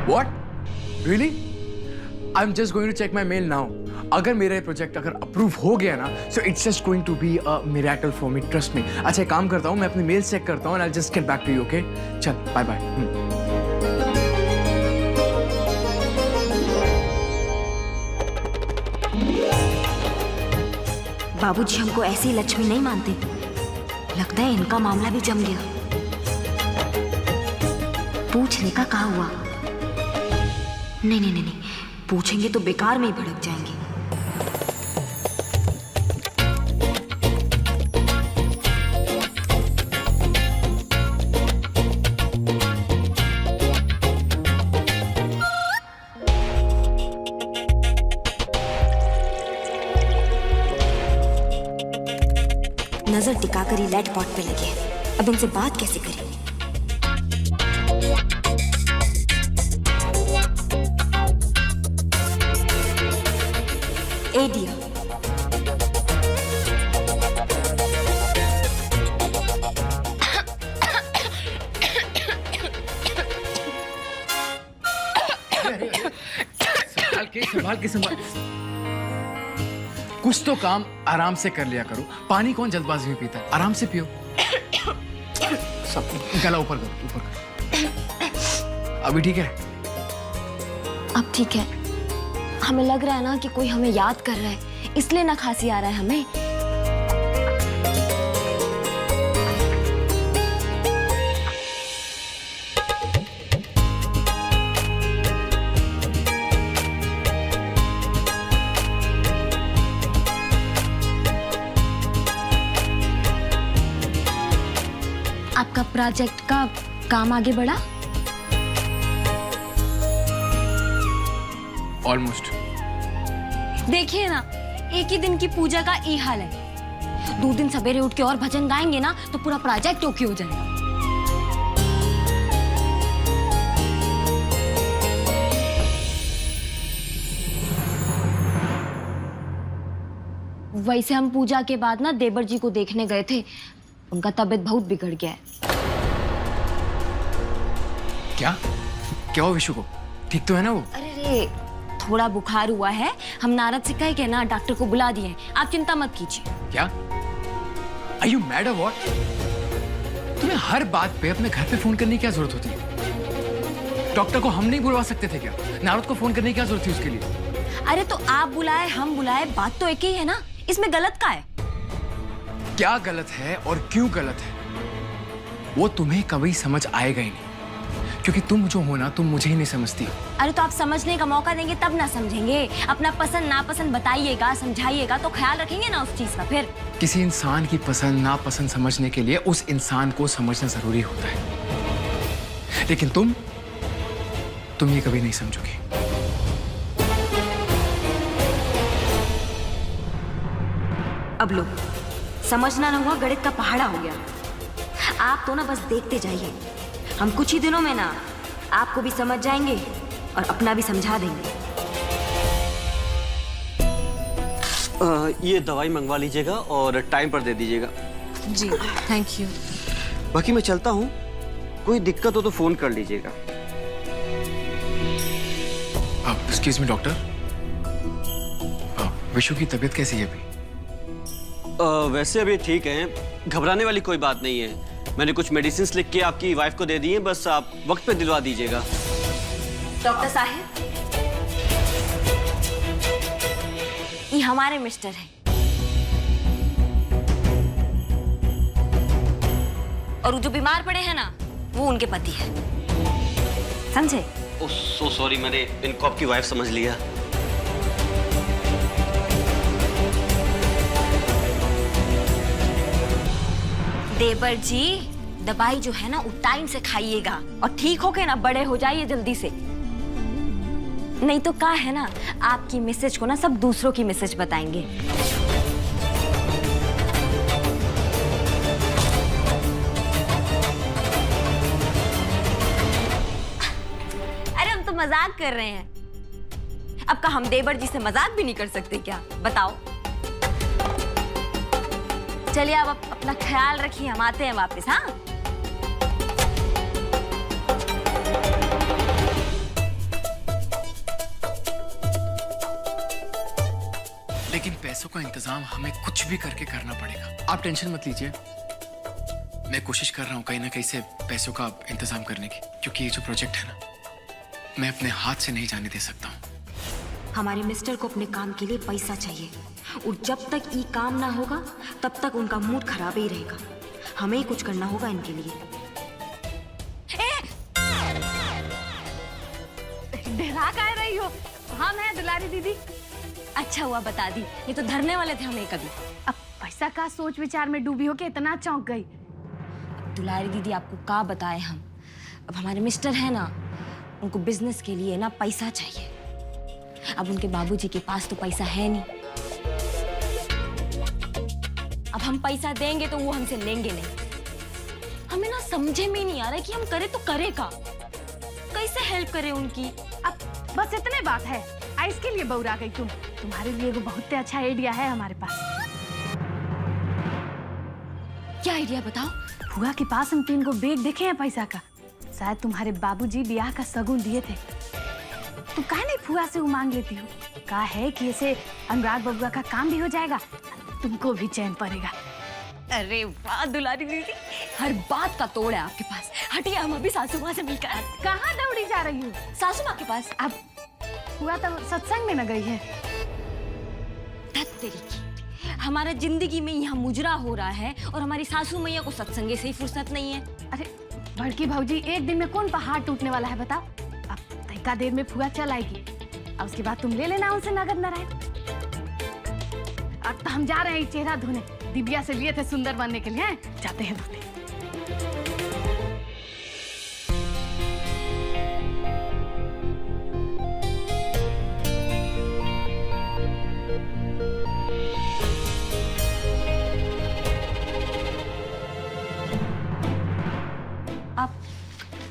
What? Really? I'm just going to check my mail now. अगर मेरा project अगर approve हो गया ना, so it's just going to be a miracle for me. Trust me. अच्छा एक काम करता हूँ, मैं अपनी मेल चेक करता हूँ and I'll just get back to you, okay? चल, bye bye. बाबूजी हमको ऐसी लक्ष्मी नहीं मानते। लगता है इनका मामला भी जम गया। पूछने का कहा हुआ? नहीं, पूछेंगे तो बेकार में ही भड़क जाएंगे। नजर टिकाकर ही लेट पॉट पे लगे। अब इनसे बात कैसे करें? ए डियर, संभाल के कुछ तो काम आराम से कर लिया करो। पानी कौन जल्दबाजी में पीता है? आराम से पियो। सब गला ऊपर करो। अभी ठीक है? अब ठीक है। हमें लग रहा है ना कि कोई हमें याद कर रहा है, इसलिए ना खांसी आ रहा है हमें। आपका प्रोजेक्ट का काम आगे बढ़ा? ऑलमोस्ट। देखिए ना, एक ही दिन की पूजा का ये हाल है। 2 दिन सवेरे उठ के और भजन गाएंगे ना तो पूरा प्रोजेक्ट ओके हो जाएगा। वैसे हम पूजा के बाद ना देवर जी को देखने गए थे। उनका तबीयत बहुत बिगड़ गया है। क्या हुआ विशु को? ठीक तो है ना वो? अरे थोड़ा बुखार हुआ है। हम नारद से कह के ना डॉक्टर को बुला दिए हैं। आप चिंता मत कीजिए। क्या? Are you mad or what? तुम्हें हर बात पे अपने घर पे फोन करने की क्या जरूरत होती है? डॉक्टर को हम नहीं बुलवा सकते थे क्या? नारद को फोन करने की क्या जरूरत थी उसके लिए? अरे तो आप बुलाए हम बुलाए, बात तो एक ही है ना। इसमें गलत क्या है? क्या गलत है और क्यों गलत है वो तुम्हें कभी समझ आएगा ही नहीं, क्योंकि तुम जो हो ना, तुम मुझे ही नहीं समझती। अरे तो आप समझने का मौका देंगे तब ना समझेंगे। अपना पसंद नापसंद बताइएगा, समझाइएगा तो ख्याल रखेंगे ना उस चीज का। फिर किसी इंसान की पसंद नापसंद समझने के लिए उस इंसान को समझना जरूरी होता है, लेकिन तुम ये कभी नहीं समझोगे। अब लो, समझना ना हुआ, गणित का पहाड़ा हो गया। आप तो ना बस देखते जाइए। हम कुछ ही दिनों में ना आपको भी समझ जाएंगे और अपना भी समझा देंगे। ये दवाई मंगवा लीजिएगा और टाइम पर दे दीजिएगा। जी थैंक यू। बाकी मैं चलता हूँ, कोई दिक्कत हो तो फोन कर लीजिएगा। एक्सक्यूज मी डॉक्टर, विशु की तबीयत कैसी है अभी? वैसे अभी ठीक है, घबराने वाली कोई बात नहीं है। मैंने कुछ मेडिसिन लिख के आपकी वाइफ को दे दी हैं, बस आप वक्त पे दिलवा दीजिएगा। डॉक्टर साहब, ये हमारे मिस्टर हैं और वो जो बीमार पड़े हैं ना, वो उनके पति हैं। समझे? ओह सो सॉरी, मैंने इनको आपकी वाइफ समझ लिया। देवर जी, दवाई जो है ना वो टाइम से खाइएगा और ठीक होके ना बड़े हो जाइए जल्दी से। नहीं तो क्या है ना, आपकी मैसेज को ना सब दूसरों की मैसेज बताएंगे। अरे हम तो मजाक कर रहे हैं। अब का हम देवर जी से मजाक भी नहीं कर सकते क्या? बताओ। चलिए आप अपना ख्याल रखिए, हम आते हैं वापस। हाँ पैसों का इंतजाम हमें कुछ भी करके करना पड़ेगा। आप टेंशन मत लीजिए, मैं कोशिश कर रहा हूँ कहीं ना कहीं से पैसों का इंतजाम करने की, क्योंकि ये जो प्रोजेक्ट है ना, मैं अपने हाथ से नहीं जाने दे सकता हूँ। हमारे मिस्टर को अपने काम के लिए पैसा चाहिए और जब तक ये काम ना होगा तब तक उनका मूड खराब ही रहेगा। हमें ही कुछ करना होगा इनके लिए। डरा कह रही हो? हम हैं दुलारी दीदी। अच्छा हुआ बता दी, ये तो धरने वाले थे हमें कभी। अब पैसा का सोच विचार में डूबी हो के इतना चौंक गई। दुलारी दीदी आपको का बताए हम, अब हमारे मिस्टर है ना, उनको बिजनेस के लिए ना पैसा चाहिए। अब उनके बाबूजी के पास तो पैसा है नहीं। अब हम पैसा देंगे तो वो हमसे लेंगे नहीं। हमें ना समझे में नहीं आ रहा है कि हम करें तो करें का, कैसे हेल्प करें उनकी। अब बस इतने बात है, इसके लिए बौरा गई तुम? तुम्हारे लिए वो बहुत अच्छा आइडिया है हमारे पास। क्या आइडिया बताओ? फुआ के पास हम 3 गो बैग देखे हैं पैसा का, शायद तुम्हारे बाबूजी ब्याह का शगुन दिए थे। तुम काहे नहीं फुआ से वो मांग लेती हो? कहा है कि ऐसे अनुराग बबुआ का काम भी हो जाएगा, तुमको भी चैन पड़ेगा। अरे वाह दुलारी दीदी, हर बात का तोड़ है आपके पास। हटिए, हम अभी सासू माँ से मिलकर आए। कहाँ दौड़ी जा रही हो? सासू माँ के पास। अब फुआ तो सत्संग में न गई है। धत तेरी की, हमारा जिंदगी में यहाँ मुजरा हो रहा है और हमारी सासू मैया को सत्संगे से ही फुर्सत नहीं है। अरे बड़की भाऊजी, एक दिन में कौन पहाड़ टूटने वाला है बताओ? अब तैका देर में फुआ चल आएगी, अब उसके बाद तुम ले लेना उनसे नगद नारायण। अब तो हम जा रहे हैं चेहरा धोने, दिव्या से लिए थे सुंदर बनने के लिए, हैं? जाते हैं धोते।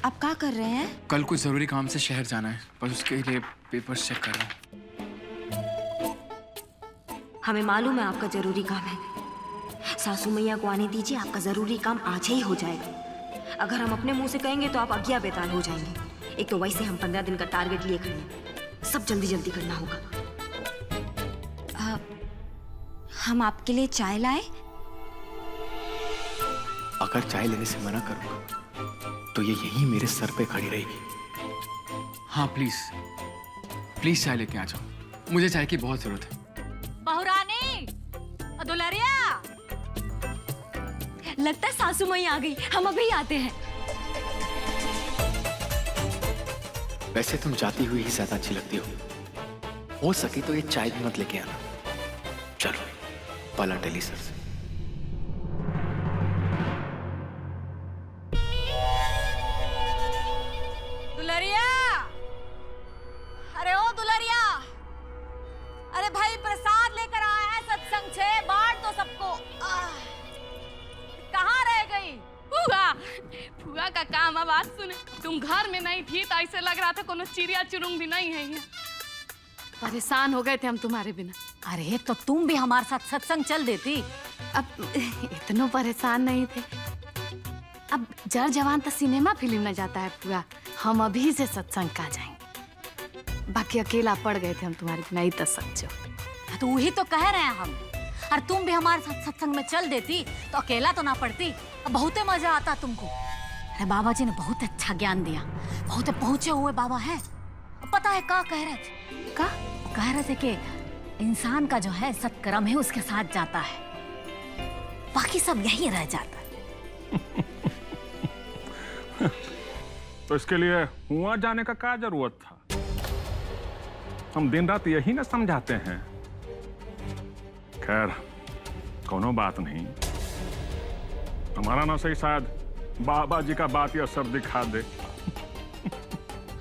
आप क्या कर रहे हैं? कल कुछ जरूरी काम से शहर जाना है, बस उसके लिए पेपर्स चेक कर रहा हूँ। हमें मालूम है आपका जरूरी काम है। सासू मैया को आने दीजिए, आपका जरूरी काम आज ही हो जाएगा। अगर हम अपने मुंह से कहेंगे तो आप आज्ञा बेताल हो जाएंगे। एक तो वैसे हम 15 दिन का टारगेट लिए खड़े हैं, सब जल्दी जल्दी करना होगा। हम आपके लिए चाय लाए? अगर चाय लेने से मना करूंगा तो ये यहीं मेरे सर पे खड़ी रहेगी। हाँ प्लीज प्लीज चाय लेके आ जाओ, मुझे चाय की बहुत जरूरत है। बहुरानी, दुलारिया, लगता है सासू मैया आ गई, हम अभी आते हैं। वैसे तुम जाती हुई ही ज्यादा अच्छी लगती हो सके तो ये चाय भी मत लेके आना। चलो पाला टेली सर से। दुलारिया, अरे ओ दुलारिया, अरे भाई प्रसाद लेकर आया है सत्संग से, बांट दो सबको। कहाँ रह गई? फुआ का काम अब आज सुने। तुम घर में नहीं थी तो ऐसे लग रहा था कोनो चिड़िया चुरुंग भी नहीं है यहाँ। परेशान हो गए थे हम तुम्हारे बिना। अरे तो तुम भी हमारे साथ सत्संग चल देती। अब इतनो परेशान नहीं थे। अब जर जवान तो सिनेमा फिल्म न जाता है फुआ, हम अभी से सत्संग का जाएंगे। बाकी अकेला पड़ गए थे हम तुम्हारे बिना, ही तो सच हो। तो वही तो कह रहे हैं हम। और तुम भी हमारे साथ सत्संग में चल देती तो अकेला तो ना पड़ती, बहुत मजा आता तुमको। अरे बाबा जी ने बहुत अच्छा ज्ञान दिया, बहुत पहुंचे हुए बाबा है। पता है क्या कह रहे थे? का कह रहे थे कि इंसान का जो है सत्कर्म है उसके साथ जाता है, बाकी सब यही रह जाता है। तो इसके लिए वहां जाने का क्या जरूरत था? हम दिन रात यही ना समझाते हैं। खैर कोनो बात नहीं, हमारा ना सही शायद बाबा जी का बात यह सब दिखा दे।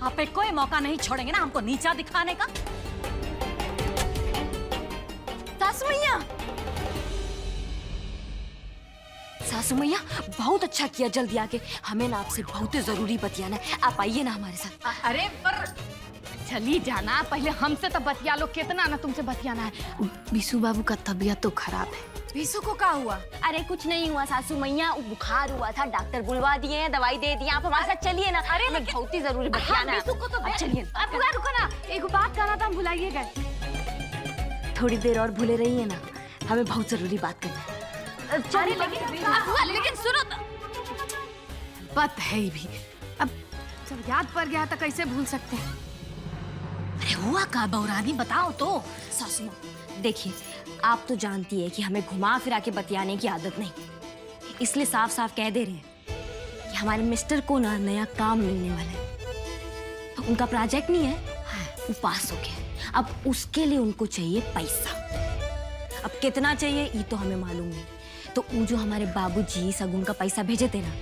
आप पे कोई मौका नहीं छोड़ेंगे ना हमको नीचा दिखाने का। सासू मैया, सासू मैया बहुत अच्छा किया जल्दी आके, हमें ना आपसे बहुत जरूरी बतियाना है। आप आइए ना हमारे साथ। अरे पर चली जाना, पहले हमसे तो बतिया लो, कितना ना तुमसे बतियाना है। बीसू बाबू का तबीयत तो खराब है। बीसू को क्या हुआ? अरे कुछ नहीं हुआ सासू मैया, बुखार हुआ था, डॉक्टर बुलवा दिए हैं, दवाई दे दी। आप हमारे साथ चलिए ना। अरे हमें बहुत ही जरूरी बतियाना है। बीसू को तो चलिए। अब रुको ना, एक बात कहना था, हम भुलाइए गए। थोड़ी देर और भूले रहिए ना, हमें बहुत जरूरी बात करनी है। लेकिन सुनो तो, बात है ही भी। अब जब याद पड़ गया तो कैसे भूल सकते हैं। अरे हुआ का बहुरानी, बताओ तो। सासू माँ, देखिए आप तो जानती है कि हमें घुमा फिरा के बतियाने की आदत नहीं, इसलिए साफ साफ कह दे रहे हैं कि हमारे मिस्टर को ना नया काम मिलने वाला है। तो उनका प्रोजेक्ट नहीं है, वो पास हो गया। अब उसके लिए उनको चाहिए पैसा। अब कितना चाहिए ये तो हमें मालूम नहीं। तो वो जो हमारे बाबूजी सगुन का पैसा भेजे थे ना,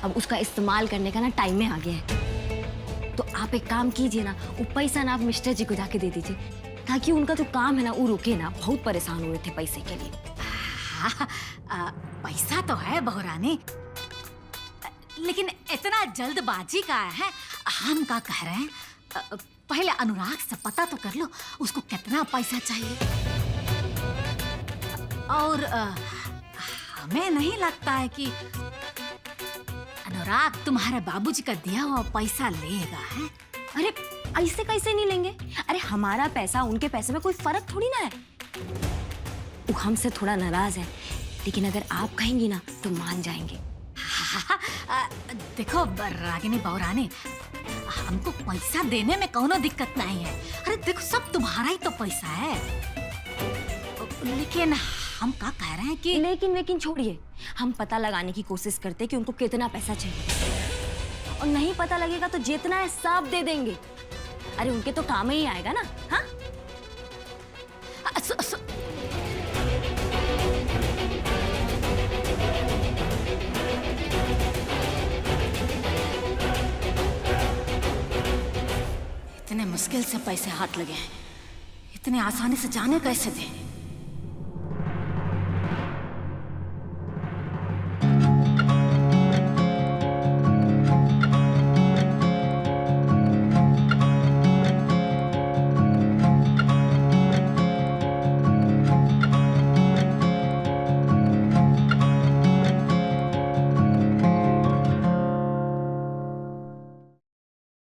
अब उसका इस्तेमाल करने का ना टाइम में आ गया है। तो आप एक काम कीजिए ना, वो पैसा ना आप मिस्टर जी को जाके दे दीजिए, ताकि उनका जो काम है ना वो रुके ना। बहुत परेशान हुए थे पैसे के लिए। पैसा तो है बहुरानी, लेकिन इतना जल्दबाजी का है। हम क्या कह रहे हैं, पहले अनुराग से पता तो कर लो उसको कितना पैसा चाहिए। और हमें नहीं लगता है कि अनुराग तुम्हारे बाबूजी का दिया हुआ पैसा लेगा, है? अरे ऐसे कैसे नहीं लेंगे? अरे हमारा पैसा उनके पैसे में कोई फर्क थोड़ी ना है। वो हमसे थोड़ा नाराज है, लेकिन अगर आप कहेंगी ना तो मान जाएंगे। देखो रागिनी बहुरानी, हमको पैसा देने में कोनो दिक्कत नहीं है। अरे देखो सब तुम्हारा ही तो पैसा है। लेकिन हम क्या कह रहे हैं कि लेकिन छोड़िए, हम पता लगाने की कोशिश करते हैं कि उनको कितना पैसा चाहिए, और नहीं पता लगेगा तो जितना है सब दे देंगे। अरे उनके तो काम ही आएगा ना। हाँ इतने मुश्किल से पैसे हाथ लगे हैं, इतने आसानी से जाने कैसे थे?